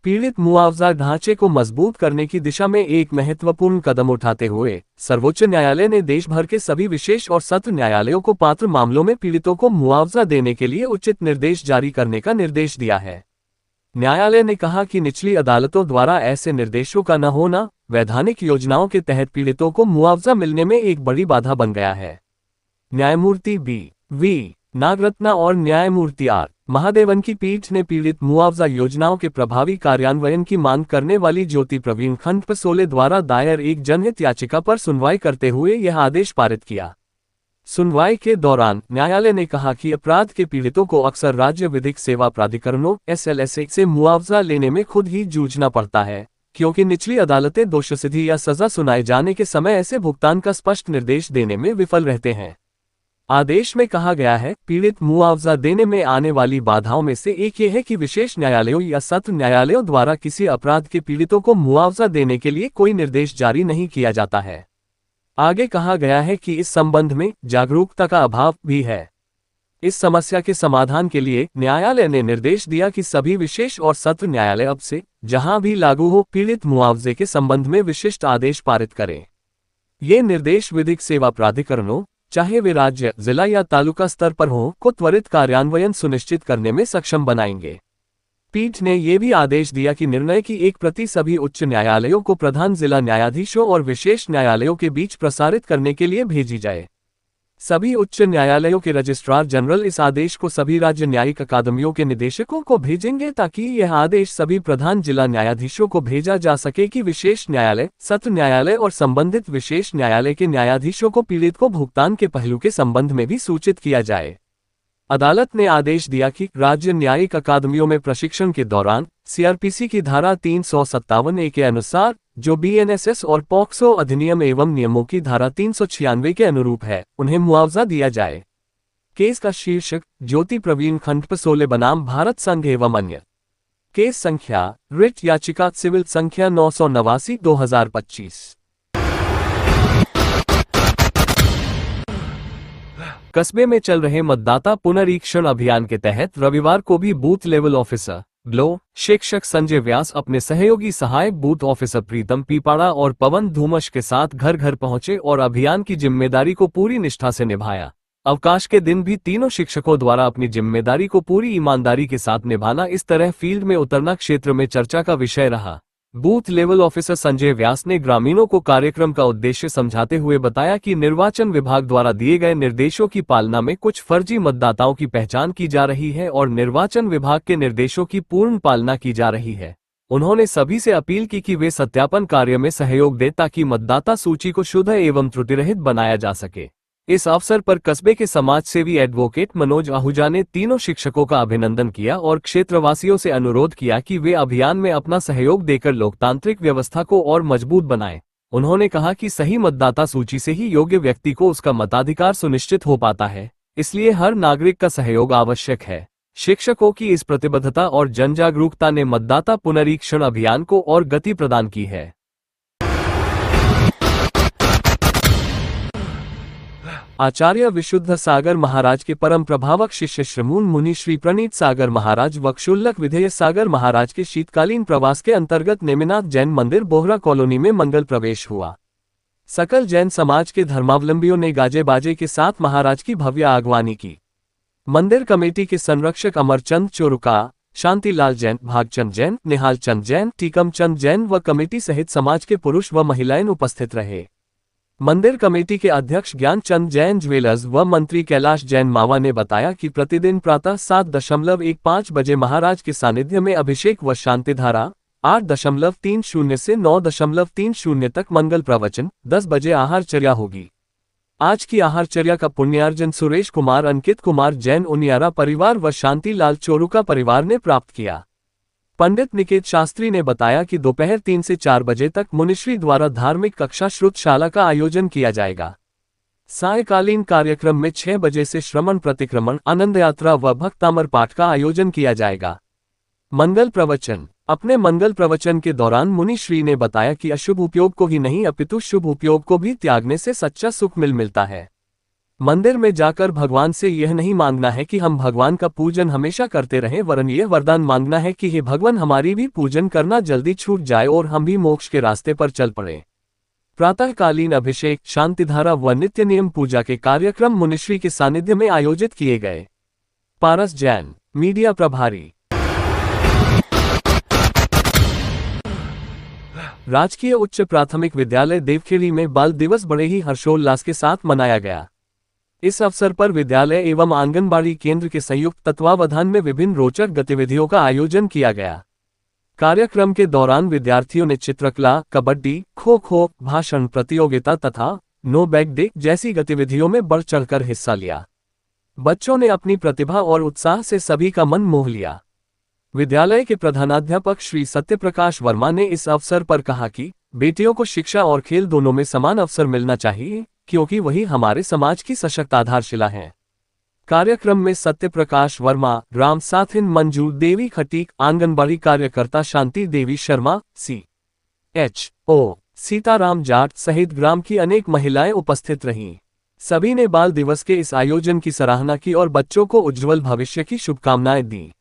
पीड़ित मुआवजा ढांचे को मजबूत करने की दिशा में एक महत्वपूर्ण कदम उठाते हुए सर्वोच्च न्यायालय ने देश भर के सभी विशेष और सत्र न्यायालयों को पात्र मामलों में पीड़ितों को मुआवजा देने के लिए उचित निर्देश जारी करने का निर्देश दिया है। न्यायालय ने कहा कि निचली अदालतों द्वारा ऐसे निर्देशों का न होना वैधानिक योजनाओं के तहत पीड़ितों को मुआवजा मिलने में एक बड़ी बाधा बन गया है। न्यायमूर्ति बी नागरत्ना और न्यायमूर्ति आर महादेवन की पीठ ने पीड़ित मुआवजा योजनाओं के प्रभावी कार्यान्वयन की मांग करने वाली ज्योति प्रवीण खंडपसोले द्वारा दायर एक जनहित याचिका पर सुनवाई करते हुए यह आदेश पारित किया। सुनवाई के दौरान न्यायालय ने कहा कि अपराध के पीड़ितों को अक्सर राज्य विधिक सेवा प्राधिकरणों SLSA से मुआवजा लेने में खुद ही जूझना पड़ता है, क्योंकि निचली अदालतें दोषसिद्धि या सजा सुनाए जाने के समय ऐसे भुगतान का स्पष्ट निर्देश देने में विफल रहते हैं। आदेश में कहा गया है, पीड़ित मुआवजा देने में आने वाली बाधाओं में से एक ये है कि विशेष न्यायालयों या सत्र न्यायालयों द्वारा किसी अपराध के पीड़ितों को मुआवजा देने के लिए कोई निर्देश जारी नहीं किया जाता है। आगे कहा गया है कि इस संबंध में जागरूकता का अभाव भी है। इस समस्या के समाधान के लिए न्यायालय ने निर्देश दिया कि सभी विशेष और सत्र न्यायालय अब से जहां भी लागू हो पीड़ित मुआवजे के संबंध में विशिष्ट आदेश पारित करें। ये निर्देश विधिक सेवा प्राधिकरणों, चाहे वे राज्य, जिला या तालुका स्तर पर हों, को त्वरित कार्यान्वयन सुनिश्चित करने में सक्षम बनाएंगे। पीठ ने यह भी आदेश दिया कि निर्णय की एक प्रति सभी उच्च न्यायालयों को प्रधान जिला न्यायाधीशों और विशेष न्यायालयों के बीच प्रसारित करने के लिए भेजी जाए। सभी उच्च न्यायालयों के रजिस्ट्रार जनरल इस आदेश को सभी राज्य न्यायिक अकादमियों के निदेशकों को भेजेंगे ताकि यह आदेश सभी प्रधान जिला न्यायाधीशों को भेजा जा सके कि विशेष न्यायालय, सत्र न्यायालय और संबंधित विशेष न्यायालय के न्यायाधीशों को पीड़ित को भुगतान के पहलू के संबंध में भी सूचित किया जाए। अदालत ने आदेश दिया कि राज्य न्यायिक अकादमियों में प्रशिक्षण के दौरान CRPC की धारा 357A के अनुसार, जो BNSS और पॉक्सो अधिनियम एवं नियमों की धारा 396 के अनुरूप है, उन्हें मुआवजा दिया जाए। केस का शीर्षक ज्योति प्रवीण खंडपसोले बनाम भारत संघ एवं अन्य। केस संख्या रिट याचिका सिविल संख्या 989/2025। कस्बे में चल रहे मतदाता पुनरीक्षण अभियान के तहत रविवार को भी बूथ लेवल ऑफिसर ब्लो शिक्षक संजय व्यास अपने सहयोगी सहायक बूथ ऑफिसर प्रीतम पीपाड़ा और पवन धूमश के साथ घर घर पहुंचे और अभियान की जिम्मेदारी को पूरी निष्ठा से निभाया। अवकाश के दिन भी तीनों शिक्षकों द्वारा अपनी जिम्मेदारी को पूरी ईमानदारी के साथ निभाना, इस तरह फील्ड में उतरना क्षेत्र में चर्चा का विषय रहा। बूथ लेवल ऑफिसर संजय व्यास ने ग्रामीणों को कार्यक्रम का उद्देश्य समझाते हुए बताया कि निर्वाचन विभाग द्वारा दिए गए निर्देशों की पालना में कुछ फर्जी मतदाताओं की पहचान की जा रही है और निर्वाचन विभाग के निर्देशों की पूर्ण पालना की जा रही है। उन्होंने सभी से अपील की कि वे सत्यापन कार्य में सहयोग दें ताकि मतदाता सूची को शुद्ध एवं त्रुटिरहित बनाया जा सके। इस अवसर पर कस्बे के समाजसेवी एडवोकेट मनोज आहूजा ने तीनों शिक्षकों का अभिनंदन किया और क्षेत्रवासियों से अनुरोध किया कि वे अभियान में अपना सहयोग देकर लोकतांत्रिक व्यवस्था को और मजबूत बनाएं। उन्होंने कहा कि सही मतदाता सूची से ही योग्य व्यक्ति को उसका मताधिकार सुनिश्चित हो पाता है, इसलिए हर नागरिक का सहयोग आवश्यक है। शिक्षकों की इस प्रतिबद्धता और जनजागरूकता ने मतदाता पुनरीक्षण अभियान को और गति प्रदान की है। आचार्य विशुद्ध सागर महाराज के परम प्रभावक शिष्य श्रमून मुनि श्री प्रणीत सागर महाराज व क्षुल्लक विधेय सागर महाराज के शीतकालीन प्रवास के अंतर्गत नेमिनाथ जैन मंदिर बोहरा कॉलोनी में मंगल प्रवेश हुआ। सकल जैन समाज के धर्मावलंबियों ने गाजे बाजे के साथ महाराज की भव्य आगवानी की। मंदिर कमेटी के संरक्षक अमरचंद चोरुका, शांतिलाल जैन, भागचंद जैन, निहाल चंद जैन, टीकम चंद जैन व कमेटी सहित समाज के पुरुष व महिलाएं उपस्थित रहे। मंदिर कमेटी के अध्यक्ष ज्ञान चंद जैन ज्वेलर्स व मंत्री कैलाश जैन मावा ने बताया कि प्रतिदिन प्रातः 7:15 बजे महाराज के सानिध्य में अभिषेक व शांतिधारा, 8:30 से 9:30 तक मंगल प्रवचन, 10 बजे आहारचर्या होगी। आज की आहारचर्या का पुण्यार्जन सुरेश कुमार, अंकित कुमार जैन उनियारा परिवार व शांतिलाल चोरुका परिवार ने प्राप्त किया। पंडित निकेत शास्त्री ने बताया कि दोपहर 3 से 4 बजे तक मुनिश्री द्वारा धार्मिक कक्षा श्रुतशाला का आयोजन किया जाएगा। सायकालीन कार्यक्रम में 6 बजे से श्रमण प्रतिक्रमण, आनंद यात्रा व भक्तामर पाठ का आयोजन किया जाएगा। मंगल प्रवचन। अपने मंगल प्रवचन के दौरान मुनिश्री ने बताया कि अशुभ उपयोग को ही नहीं अपितु शुभ उपयोग को भी त्यागने से सच्चा सुख मिलता है। मंदिर में जाकर भगवान से यह नहीं मांगना है कि हम भगवान का पूजन हमेशा करते रहें, वरन यह वरदान मांगना है कि हे भगवान, हमारी भी पूजन करना जल्दी छूट जाए और हम भी मोक्ष के रास्ते पर चल पड़े। प्रातःकालीन अभिषेक, शांतिधारा व नित्य नियम पूजा के कार्यक्रम मुनिश्री के सानिध्य में आयोजित किए गए। पारस जैन, मीडिया प्रभारी। राजकीय उच्च प्राथमिक विद्यालय देवखेड़ी में बाल दिवस बड़े ही हर्षोल्लास के साथ मनाया गया। इस अवसर पर विद्यालय एवं आंगनबाड़ी केंद्र के संयुक्त तत्वावधान में विभिन्न रोचक गतिविधियों का आयोजन किया गया। कार्यक्रम के दौरान विद्यार्थियों ने चित्रकला, कबड्डी, खो खो, भाषण प्रतियोगिता तथा नो बैग डे जैसी गतिविधियों में बढ़ चढ़कर हिस्सा लिया। बच्चों ने अपनी प्रतिभा और उत्साह से सभी का मन मोह लिया। विद्यालय के प्रधानाध्यापक श्री सत्यप्रकाश वर्मा ने इस अवसर पर कहा कि बेटियों को शिक्षा और खेल दोनों में समान अवसर मिलना चाहिए, क्योंकि वही हमारे समाज की सशक्त आधारशिला है। कार्यक्रम में सत्यप्रकाश वर्मा, ग्राम साथिन मंजू देवी खटीक, आंगनबाड़ी कार्यकर्ता शांति देवी शर्मा, CHO सीताराम जाट सहित ग्राम की अनेक महिलाएं उपस्थित रहीं। सभी ने बाल दिवस के इस आयोजन की सराहना की और बच्चों को उज्जवल भविष्य की शुभकामनाएं दी।